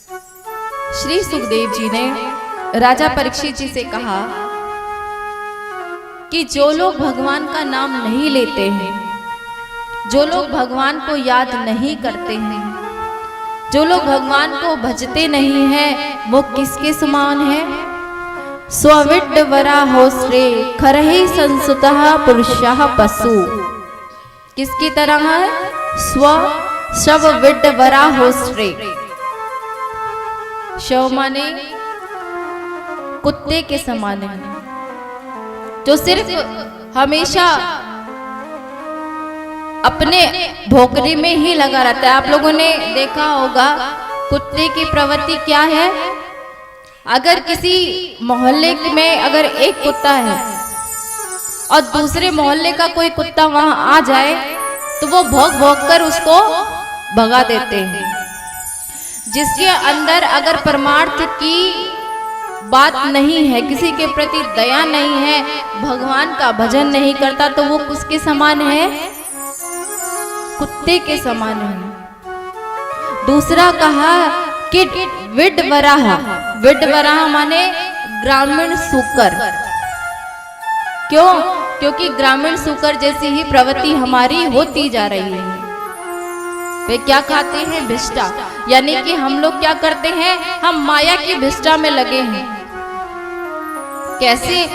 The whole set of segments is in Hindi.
श्री सुखदेव जी ने राजा परीक्षित जी से कहा कि जो लोग भगवान का नाम नहीं लेते हैं, जो लोग भगवान को याद नहीं करते हैं, जो लोग भगवान को भजते नहीं हैं, वो किसके समान है? स्वविड्डवरा होस्रे खरहि संसुतः पुरुषः पशु। किसकी तरह है? स्वविड्डवरा होस्रे। शव माने कुत्ते के समान है, जो सिर्फ हमेशा अपने भौंकने में ही लगा रहता है। आप लोगों ने देखा होगा कुत्ते की प्रवृत्ति क्या है? अगर किसी मोहल्ले में अगर एक कुत्ता है और दूसरे मोहल्ले का कोई कुत्ता वहां आ जाए तो वो भौंक भौंक कर उसको भगा देते हैं। जिसके अंदर अगर परमार्थ की बात नहीं है, किसी के प्रति दया नहीं है, भगवान का भजन नहीं करता, तो वो किसके समान है? कुत्ते के समान है। दूसरा कहा कि विड्डवराह। विड्डवराह माने ग्रामीण सूकर। क्यों? क्योंकि ग्रामीण सूकर जैसी ही प्रवृत्ति हमारी होती जा रही है। वे क्या खाते हैं? भिष्टा। यानी कि हम लोग क्या करते हैं? हम माया की भिष्टा में लगे हैं। कैसे?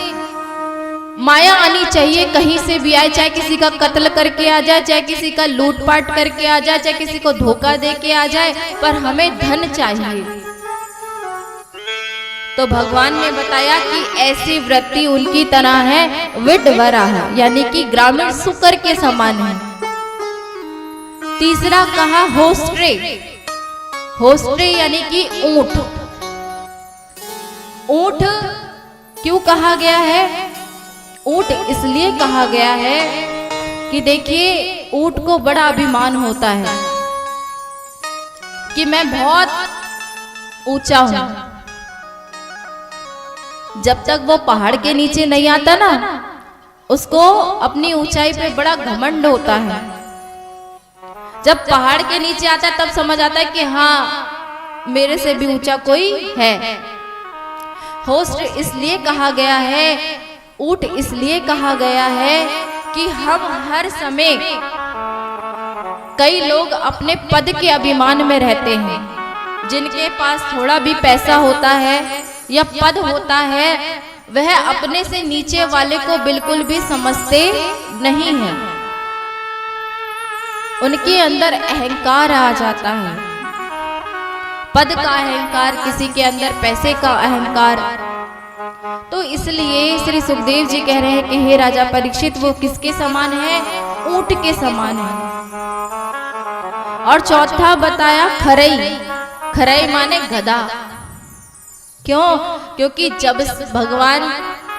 माया आनी चाहिए, कहीं से भी आए, चाहे किसी का कत्ल करके आ जाए, चाहे किसी का लूटपाट करके आ जाए, चाहे किसी को धोखा दे के आ जाए, पर हमें धन चाहिए। तो भगवान ने बताया कि ऐसी वृत्ति उनकी तरह है विड्डवराह, यानी कि ग्रामीण सूकर के समान है। तीसरा कहा होस्ट्रे। होस्ट्रे यानी कि ऊंट। ऊंट क्यों कहा गया है? ऊंट इसलिए कहा गया है कि देखिए ऊंट को बड़ा अभिमान होता है कि मैं बहुत ऊंचा हूं। जब तक वो पहाड़ के नीचे नहीं आता ना, उसको अपनी ऊंचाई पे बड़ा घमंड होता है। जब पहाड़ के नीचे आता है तब समझ आता है कि हाँ, मेरे से भी ऊंचा कोई है। होस्ट इसलिए कहा गया है, ऊंट इसलिए कहा गया है कि हम हर समय, कई लोग अपने पद के अभिमान में रहते हैं। जिनके पास थोड़ा भी पैसा होता है या पद होता है, वह अपने से नीचे वाले को बिल्कुल भी समझते नहीं हैं। उनके अंदर अहंकार आ जाता है, पद का अहंकार, किसी के अंदर पैसे का अहंकार। तो इसलिए श्री सुखदेव जी कह रहे हैं कि हे राजा परीक्षित, वो किसके समान है? ऊंट के समान है। और चौथा बताया खरई। खरई माने गधा। क्यों? क्योंकि जब भगवान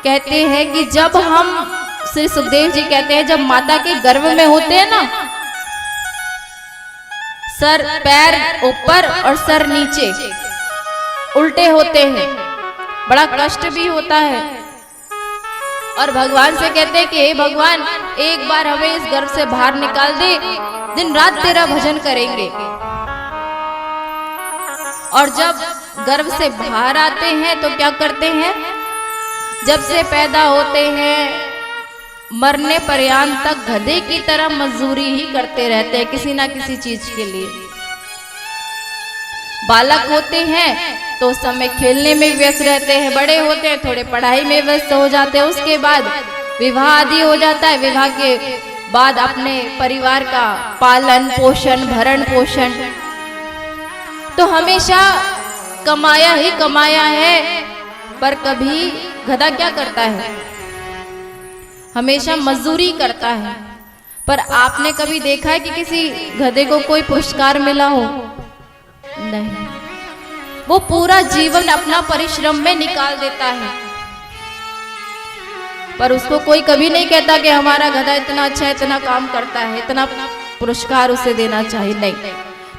कहते हैं कि जब हम, श्री सुखदेव जी कहते हैं, जब माता के गर्भ में होते हैं ना, सर पैर ऊपर और सर नीचे उल्टे होते हैं, बड़ा कष्ट भी होता है। और भगवान से कहते हैं कि हे भगवान, एक बार हमें इस गर्भ से बाहर निकाल दे, दिन रात तेरा भजन करेंगे। और जब गर्भ से बाहर आते हैं तो क्या करते हैं? जब से पैदा होते हैं मरने पर्यंत तक गधे की तरह मजदूरी ही करते रहते हैं, किसी ना किसी चीज के लिए। बालक होते हैं तो उस समय खेलने में व्यस्त रहते हैं, बड़े होते हैं थोड़े पढ़ाई में व्यस्त हो जाते हैं, उसके बाद विवाह आदि हो जाता है, विवाह के बाद अपने परिवार का पालन पोषण, भरण पोषण, तो हमेशा कमाया ही कमाया है। पर कभी गधा क्या करता है? हमेशा मजदूरी करता है। पर आपने कभी देखा है कि किसी गधे को कोई पुरस्कार मिला हो? नहीं। वो पूरा जीवन अपना परिश्रम में निकाल देता है, पर उसको कोई कभी नहीं कहता कि हमारा गधा इतना अच्छा है, इतना काम करता है, इतना पुरस्कार उसे देना चाहिए। नहीं।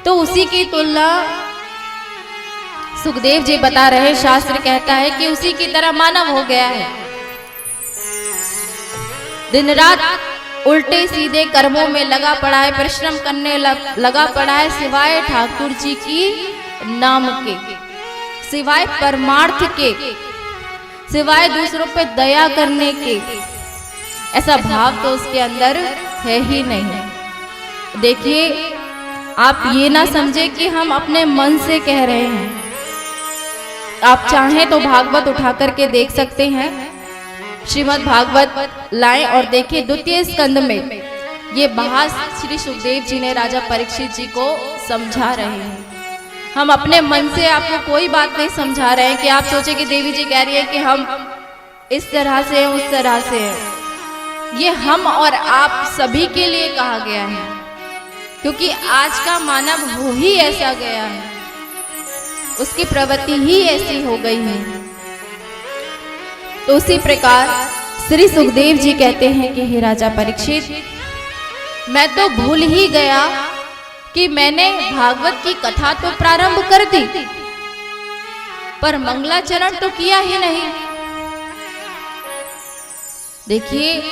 तो उसी की तुलना सुखदेव जी बता रहे, शास्त्र कहता है कि उसी की तरह मानव हो गया है। दिन रात उल्टे सीधे कर्मों में लगा पड़ा है, परिश्रम करने लगा पड़ा है, सिवाय ठाकुर जी की नाम के, सिवाय परमार्थ के, सिवाय दूसरों पे दया करने के, ऐसा भाव तो उसके अंदर है ही नहीं। देखिए, आप ये ना समझे कि हम अपने मन से कह रहे हैं। आप चाहें तो भागवत उठा करके देख सकते हैं, श्रीमद् भागवत लाएं और देखिए द्वितीय स्कंद में ये बात श्री सुखदेव जी ने राजा परीक्षित जी को समझा रहे हैं। हम अपने मन से आपको कोई बात नहीं समझा रहे हैं कि आप सोचे कि देवी जी कह रही है कि हम इस तरह से हैं, उस तरह से हैं। ये हम और आप सभी के लिए कहा गया है, क्योंकि आज का मानव हो ही ऐसा गया है, उसकी प्रवृत्ति ही ऐसी हो गई है। तो उसी प्रकार श्री सुखदेव जी कहते हैं कि हे राजा परीक्षित, मैं तो भूल ही गया कि मैंने भागवत की कथा तो प्रारंभ कर दी, पर मंगलाचरण तो किया ही नहीं। देखिए,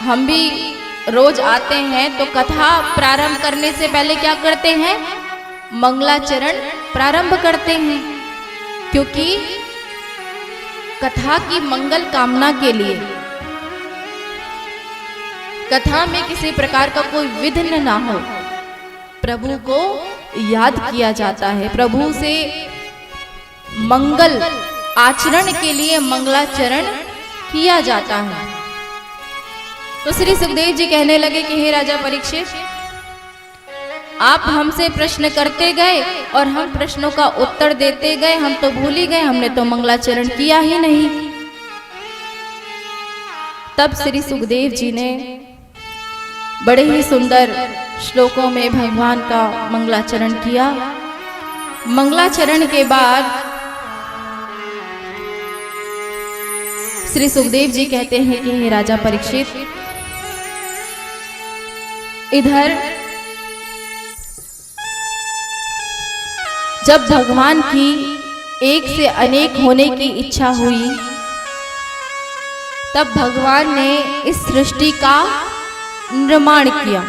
हम भी रोज आते हैं तो कथा प्रारंभ करने से पहले क्या करते हैं? मंगलाचरण प्रारंभ करते हैं, क्योंकि कथा की मंगल कामना के लिए, कथा में किसी प्रकार का कोई विघ्न ना हो, प्रभु को याद किया जाता है। प्रभु से मंगल आचरण के लिए मंगलाचरण किया जाता है। तो श्री सुखदेव जी कहने लगे कि हे राजा परीक्षित, आप हमसे प्रश्न करते गए और हम प्रश्नों का उत्तर देते गए, हम तो भूल ही गए, हमने तो मंगलाचरण किया ही नहीं। तब श्री सुखदेव जी ने बड़े ही सुंदर श्लोकों में भगवान का मंगलाचरण किया। मंगलाचरण के बाद श्री सुखदेव जी कहते हैं कि हे राजा परीक्षित, इधर जब भगवान की एक से अनेक होने की इच्छा हुई, तब भगवान ने इस सृष्टि का निर्माण किया।